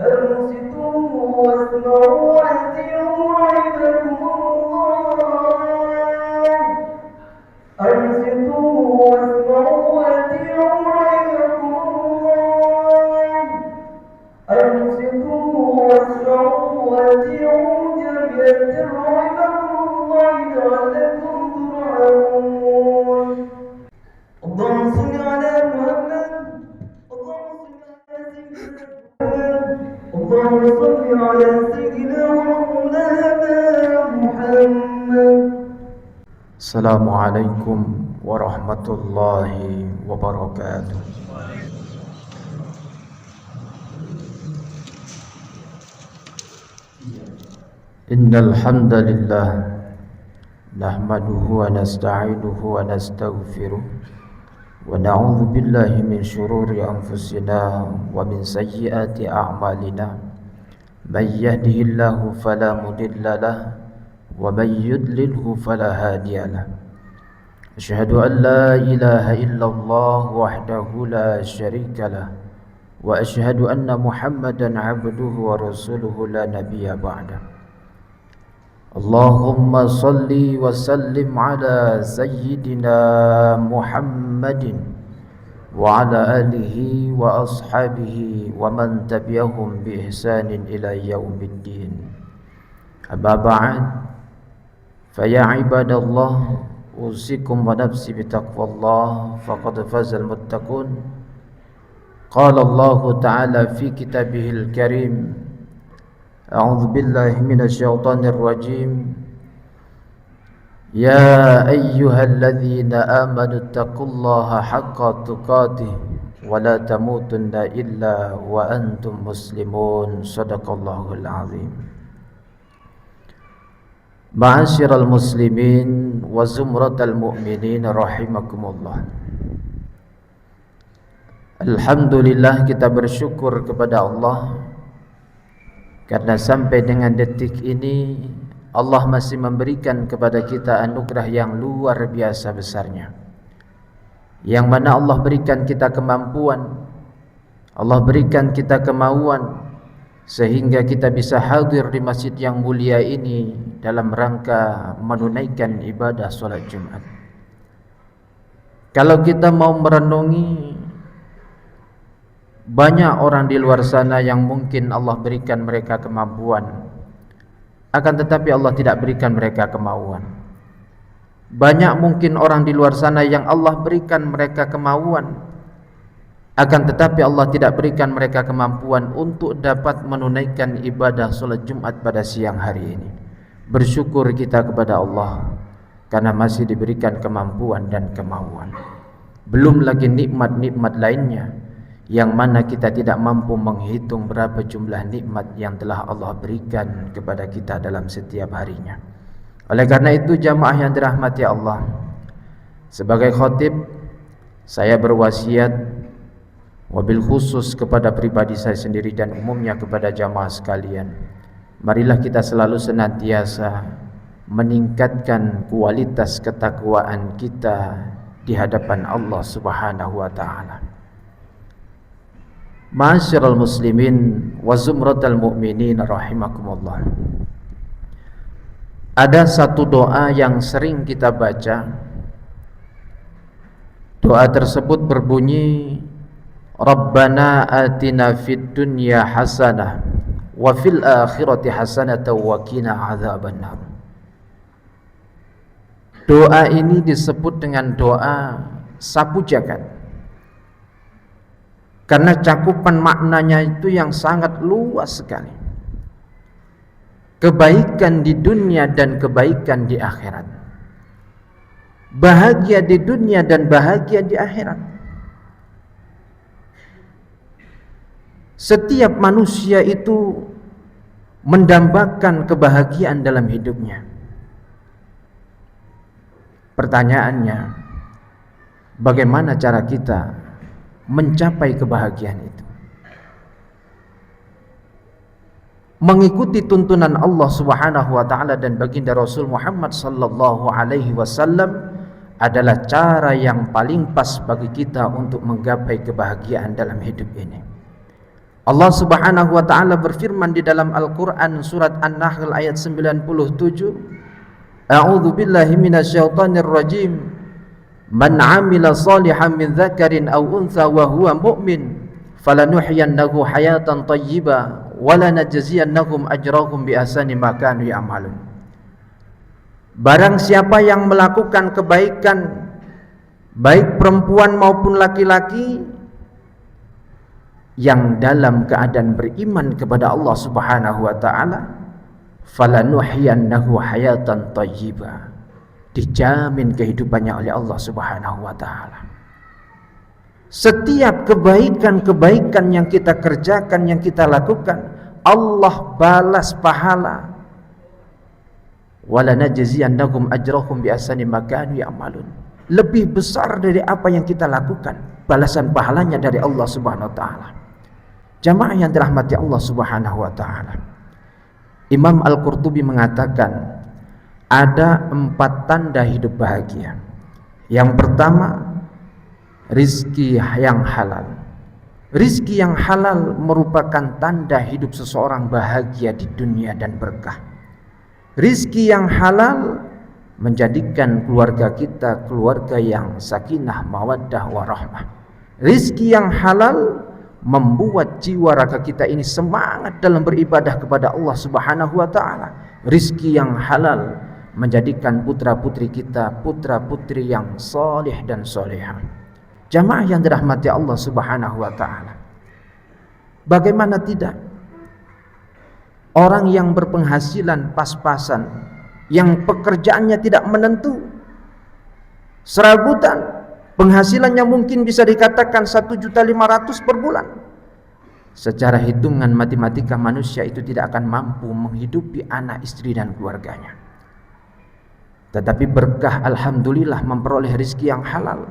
أنصتوا واسمعوا وأطيعوا رحمكم الله. أنصتوا واسمعوا وأطيعوا رحمكم الله. أنصتوا واسمعوا وأطيعوا جميعا رحمكم الله لعلكم ترحمون. اللهم صل على محمد. اللهم صل على سيدنا ومولانا محمد. Assalamualaikum warahmatullahi wabarakatuh. Innal hamdalillah nahmaduhu wa nasta'inuhu wa nastaghfiruh wa na'udzu billahi min shururi anfusina wa min sayyiati a'malina. May yahdihillahu fala mudilla lahu ومن يضلله فلا هادي له. أشهد أن لا إله إلا الله وحده لا شريك له وأشهد أن محمدا عبده ورسوله لا نبي بعده. اللهم صل وسلم على سيدنا محمد وعلى آله وأصحابه ومن تبعهم بإحسان إلى يوم الدين. أما بعد، فيا عباد الله، أوصيكم ونفسي بتقوى الله فقد فاز المتقون. قال الله تعالى في كتابه الكريم: أعوذ بالله من الشيطان الرجيم. يا أيها الذين آمنوا اتقوا الله حق تقاته ولا تموتن إلا وأنتم مسلمون. صدق الله العظيم. Ma'asyiral muslimin wa zumratal mu'minin rahimakumullah. Alhamdulillah, kita bersyukur kepada Allah karena sampai dengan detik ini Allah masih memberikan kepada kita anugerah yang luar biasa besarnya, yang mana Allah berikan kita kemampuan, Allah berikan kita kemauan, sehingga kita bisa hadir di masjid yang mulia ini dalam rangka menunaikan ibadah solat Jumat. Kalau kita mau merenungi, banyak orang di luar sana yang mungkin Allah berikan mereka kemampuan, akan tetapi Allah tidak berikan mereka kemauan. Banyak mungkin orang di luar sana yang Allah berikan mereka kemauan, akan tetapi Allah tidak berikan mereka kemampuan untuk dapat menunaikan ibadah solat Jumat pada siang hari ini. Bersyukur kita kepada Allah karena masih diberikan kemampuan dan kemauan. Belum lagi nikmat-nikmat lainnya yang mana kita tidak mampu menghitung berapa jumlah nikmat yang telah Allah berikan kepada kita dalam setiap harinya. Oleh karena itu, jamaah yang dirahmati Allah, sebagai khatib saya berwasiat wabil khusus kepada pribadi saya sendiri dan umumnya kepada jamaah sekalian, marilah kita selalu senantiasa meningkatkan kualitas ketakwaan kita di hadapan Allah Subhanahu wa taala. Ma'asyiral muslimin wa zumratal mu'minin rahimakumullah. Ada satu doa yang sering kita baca. Doa tersebut berbunyi: Rabbana atina fid dunya hasanah wa fil akhirati hasanatan wa qina adzabannar. Doa ini disebut dengan doa sapu jagat karena cakupan maknanya itu yang sangat luas sekali. Kebaikan di dunia dan kebaikan di akhirat, bahagia di dunia dan bahagia di akhirat. Setiap manusia itu mendambakan kebahagiaan dalam hidupnya. Pertanyaannya, bagaimana cara kita mencapai kebahagiaan itu? Mengikuti tuntunan Allah Subhanahu wa taala dan baginda Rasul Muhammad sallallahu alaihi wasallam adalah cara yang paling pas bagi kita untuk menggapai kebahagiaan dalam hidup ini. Allah Subhanahu wa taala berfirman di dalam Al-Qur'an surat An-Nahl ayat 97, A'udzu billahi minasyaitonir rajim. Man 'amila shalihan min dzakarin aw untha wa huwa mu'min falanuhyiyannahu hayatan thayyibah wa lanajziyannahum ajrahum bi ahsani ma kanu ya'malun. Barang siapa yang melakukan kebaikan, baik perempuan maupun laki-laki, yang dalam keadaan beriman kepada Allah Subhanahu wa taala, falanuhyiyannahu hayatan thayyibah, dijamin kehidupannya oleh Allah Subhanahu wa taala. Setiap kebaikan-kebaikan yang kita kerjakan, yang kita lakukan, Allah balas pahala. Walanajziyannahum ajrahum bi ahsani ma kanu ya'malun. Lebih besar dari apa yang kita lakukan, balasan pahalanya dari Allah Subhanahu wa taala. Jamaah yang dirahmati Allah Subhanahu wa taala. Imam Al-Qurtubi mengatakan ada 4 tanda hidup bahagia. Yang pertama, rizki yang halal. Rizki yang halal merupakan tanda hidup seseorang bahagia di dunia dan berkah. Rizki yang halal menjadikan keluarga kita keluarga yang sakinah, mawaddah, warahmah. Rizki yang halal membuat jiwa raga kita ini semangat dalam beribadah kepada Allah Subhanahu wa taala. Rizki yang halal menjadikan putra-putri kita putra-putri yang saleh dan salehah. Jamaah yang dirahmati Allah Subhanahu wa taala. Bagaimana tidak? Orang yang berpenghasilan pas-pasan, yang pekerjaannya tidak menentu, serabutan, penghasilannya mungkin bisa dikatakan 1.500.000 per bulan. Secara hitungan matematika manusia itu tidak akan mampu menghidupi anak, istri dan keluarganya. Tetapi berkah alhamdulillah memperoleh rezeki yang halal.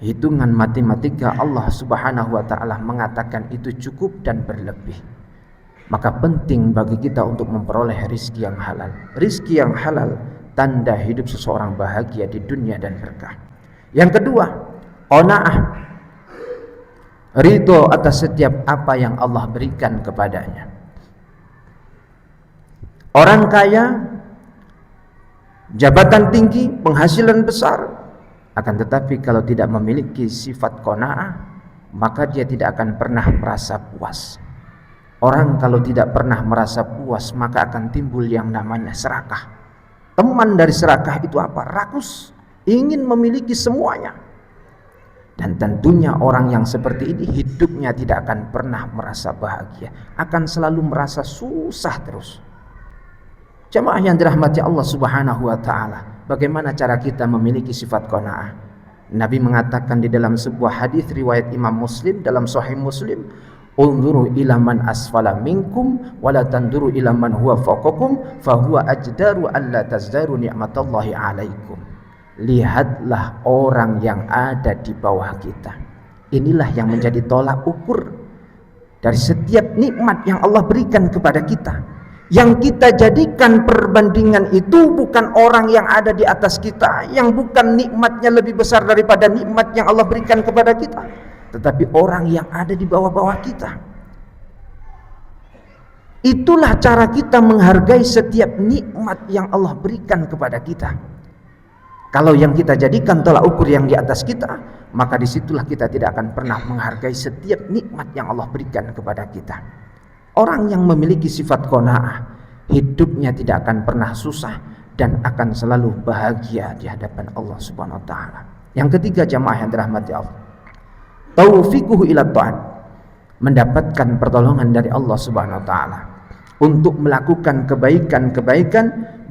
Hitungan matematika Allah Subhanahu wa taala mengatakan itu cukup dan berlebih. Maka penting bagi kita untuk memperoleh rezeki yang halal. Rezeki yang halal tanda hidup seseorang bahagia di dunia dan berkah. Yang kedua, qanaah, ridho atas setiap apa yang Allah berikan kepadanya. Orang kaya, jabatan tinggi, penghasilan besar, akan tetapi kalau tidak memiliki sifat qanaah, maka dia tidak akan pernah merasa puas. Orang kalau tidak pernah merasa puas, maka akan timbul yang namanya serakah. Teman dari serakah itu apa? Rakus, ingin memiliki semuanya. Dan tentunya orang yang seperti ini hidupnya tidak akan pernah merasa bahagia, akan selalu merasa susah terus. Jamaah yang dirahmati Allah Subhanahu wa taala, bagaimana cara kita memiliki sifat qanaah? Nabi mengatakan di dalam sebuah hadis riwayat Imam Muslim dalam Sahih Muslim, "Unzuru ila man asfala minkum wa la tanduru ila man huwa fawqakum fa huwa ajdaru alla tazdaru ni'matallahi 'alaikum." Lihatlah orang yang ada di bawah kita. Inilah yang menjadi tolak ukur dari setiap nikmat yang Allah berikan kepada kita. Yang kita jadikan perbandingan itu bukan orang yang ada di atas kita, yang bukan nikmatnya lebih besar daripada nikmat yang Allah berikan kepada kita, tetapi orang yang ada di bawah-bawah kita. Itulah cara kita menghargai setiap nikmat yang Allah berikan kepada kita. Kalau yang kita jadikan tolak ukur yang di atas kita, maka disitulah kita tidak akan pernah menghargai setiap nikmat yang Allah berikan kepada kita. Orang yang memiliki sifat qanaah, hidupnya tidak akan pernah susah dan akan selalu bahagia di hadapan Allah Subhanahu wa taala. Yang ketiga, jamaah yang dirahmati Allah, taufiquhu ila ta'at, mendapatkan pertolongan dari Allah Subhanahu wa taala untuk melakukan kebaikan-kebaikan,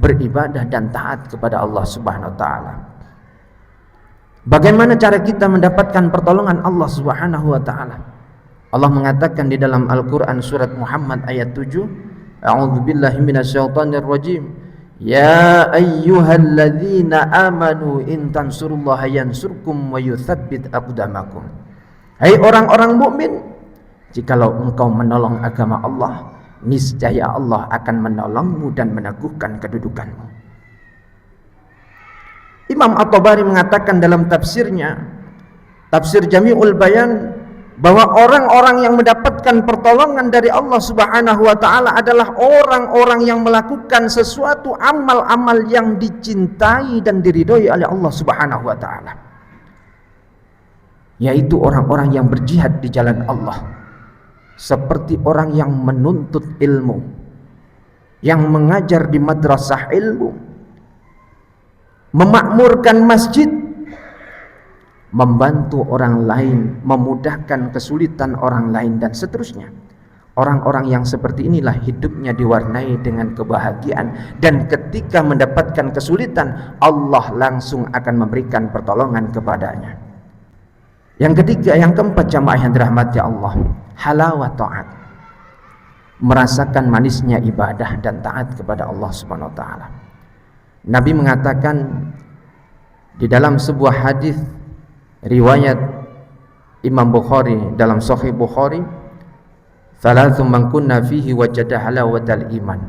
beribadah dan taat kepada Allah Subhanahu wa taala. Bagaimana cara kita mendapatkan pertolongan Allah Subhanahu wa taala? Allah mengatakan di dalam Al-Qur'an surat Muhammad ayat 7, A'udzubillahi minasyaitonir rajim. Ya ayyuhalladzina amanu in tansurullaha yansurkum wa yutsabbit aqdamakum. Hai orang-orang mukmin, jikalau engkau menolong agama Allah, niscaya Allah akan menolongmu dan meneguhkan kedudukanmu. Imam At-Tabari mengatakan dalam tafsirnya, Tafsir Jami'ul Bayan, bahwa orang-orang yang mendapatkan pertolongan dari Allah Subhanahu wa taala adalah orang-orang yang melakukan sesuatu amal-amal yang dicintai dan diridhoi oleh Allah Subhanahu wa taala, yaitu orang-orang yang berjihad di jalan Allah, seperti orang yang menuntut ilmu, yang mengajar di madrasah ilmu, memakmurkan masjid, membantu orang lain, memudahkan kesulitan orang lain, dan seterusnya. Orang-orang yang seperti inilah hidupnya diwarnai dengan kebahagiaan, dan ketika mendapatkan kesulitan Allah langsung akan memberikan pertolongan kepadanya. Yang ketiga, yang keempat, jamaah yang dirahmati Allah, halawat ta'at, merasakan manisnya ibadah dan taat kepada Allah Subhanahu wa taala. Nabi mengatakan di dalam sebuah hadis riwayat Imam Bukhari dalam Sahih Bukhari, "Thalathu man kunna fihi wajada halawatal iman."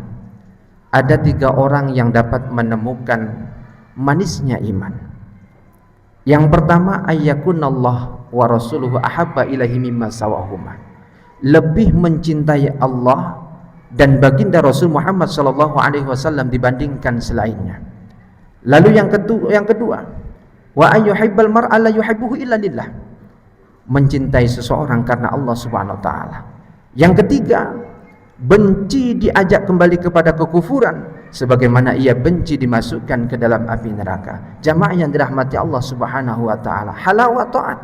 Ada 3 orang yang dapat menemukan manisnya iman. Yang pertama, ayyakunallah wa rasuluhu ahabba ilaihi mimma sawahuma. Lebih mencintai Allah dan baginda Rasul Muhammad sallallahu alaihi wasallam dibandingkan selainnya. Lalu yang kedua, wa ayyuhibbal mar'a la yuhibbuhu illa lillah. Mencintai seseorang karena Allah Subhanahu wa taala. Yang ketiga, benci diajak kembali kepada kekufuran sebagaimana ia benci dimasukkan ke dalam api neraka. Jamaah yang dirahmati Allah Subhanahu wa taala, halawat ta'at,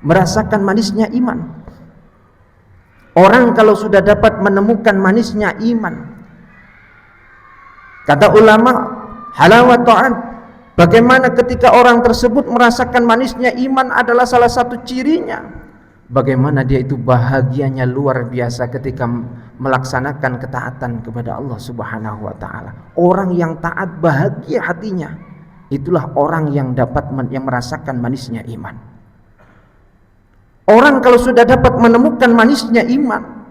merasakan manisnya iman. Orang kalau sudah dapat menemukan manisnya iman, kata ulama, halawat ta'at, bagaimana ketika orang tersebut merasakan manisnya iman adalah salah satu cirinya, bagaimana dia itu bahagianya luar biasa ketika melaksanakan ketaatan kepada Allah Subhanahu wa taala. Orang yang taat bahagia hatinya, itulah orang yang yang merasakan manisnya iman. Orang kalau sudah dapat menemukan manisnya iman,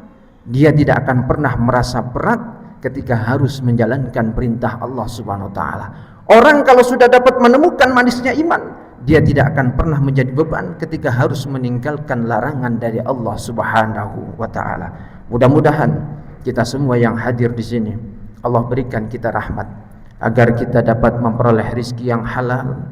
dia tidak akan pernah merasa berat ketika harus menjalankan perintah Allah Subhanahu wa taala. Orang kalau sudah dapat menemukan manisnya iman, dia tidak akan pernah menjadi beban ketika harus meninggalkan larangan dari Allah Subhanahu wa taala. Mudah-mudahan kita semua yang hadir di sini Allah berikan kita rahmat agar kita dapat memperoleh rizki yang halal,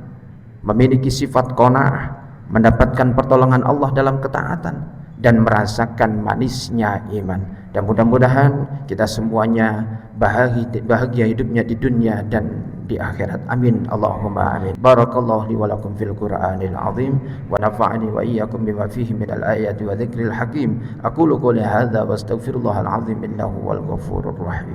memiliki sifat qanaah, mendapatkan pertolongan Allah dalam ketaatan, dan merasakan manisnya iman. Dan mudah-mudahan kita semuanya bahagia hidupnya di dunia dan di akhirat. Amin Allahumma amin. Barakallahu li wa lakum fil Qur'anil azim wa nafa'ani wa iyyakum bima fihi minal ayati wa dzikril hakim. Aqulu qouli hadza wa astaghfirullahal azim innahu wal ghafurur rahim.